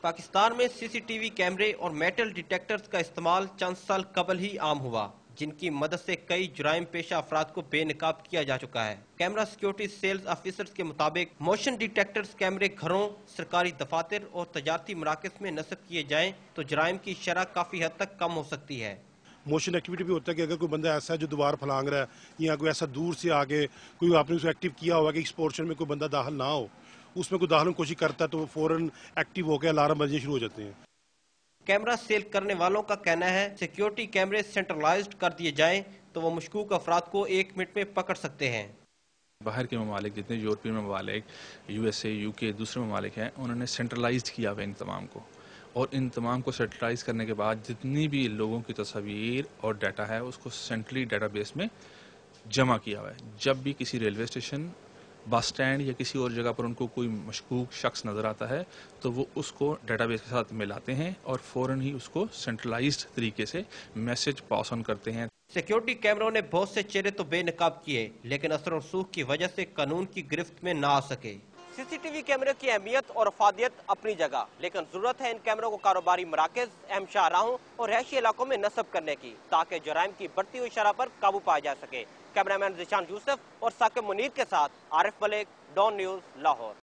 پاکستان میں سی C T V کیمرے اور میٹل ڈیٹیکٹرز کا استعمال چند سال قبل ہی عام ہوا، جن کی مدد سے کئی جرائم پیشہ افراد کو بے نقاب کیا جا چکا ہے۔ کیمرہ سیکیورٹی سیلز آفیسرز کے مطابق موشن ڈیٹیکٹرز کیمرے گھروں، سرکاری دفاتر اور تجارتی مراکز میں نصب کیے جائیں تو جرائم کی شرح کافی حد تک کم ہو سکتی ہے۔ موشن ایکٹیویٹی بھی ہوتا ہے کہ اگر کوئی بندہ ایسا ہے جو دوبارہ پھلانگ رہا ہے یا کوئی ایسا دور سے آگے کوئی آپ نے اس کو ایکٹیو کیا ہوا کہ اس پورشن میں کوئی بندہ داخل نہ ہو، اس میں کوئی داخل کی کوشش کرتا ہے تو وہ فوراً ایکٹیو ہو کے الارم بجنے شروع ہو جاتے ہیں۔ کیمرہ سیل کرنے والوں کا کہنا ہے سیکیورٹی کیمرے سینٹرلائزڈ کر دیے جائیں تو وہ مشکوک افراد کو 1 منٹ میں پکڑ سکتے ہیں۔ باہر کے ممالک جتنے یورپین ممالک، یو ایس اے، یو کے، دوسرے ممالک ہیں، انہوں نے سینٹرلائزڈ کیا ہوا ان تمام کو، اور ان تمام کو سینٹرلائز کرنے کے بعد جتنی بھی لوگوں کی تصاویر اور ڈیٹا ہے اس کو سینٹرلی ڈیٹا بیس میں جمع کیا ہوا ہے۔ جب بھی کسی ریلوے اسٹیشن، بس سٹینڈ یا کسی اور جگہ پر ان کو کوئی مشکوک شخص نظر آتا ہے تو وہ اس کو ڈیٹا بیس کے ساتھ ملاتے ہیں اور فوراً ہی اس کو سینٹرلائزڈ طریقے سے میسج پاس آن کرتے ہیں۔ سیکیورٹی کیمروں نے بہت سے چہرے تو بے نقاب کیے لیکن اثر و رسوخ کی وجہ سے قانون کی گرفت میں نہ آ سکے۔ سی سی ٹی وی کیمرے کی اہمیت اور افادیت اپنی جگہ، لیکن ضرورت ہے ان کیمروں کو کاروباری مراکز، اہم شاہراہوں اور رہائشی علاقوں میں نصب کرنے کی تاکہ جرائم کی بڑھتی ہوئی شرح پر قابو پایا جا سکے۔ کیمرہ مین ذیشان یوسف اور ثاقب منیر کے ساتھ عارف ملک، ڈان نیوز، لاہور۔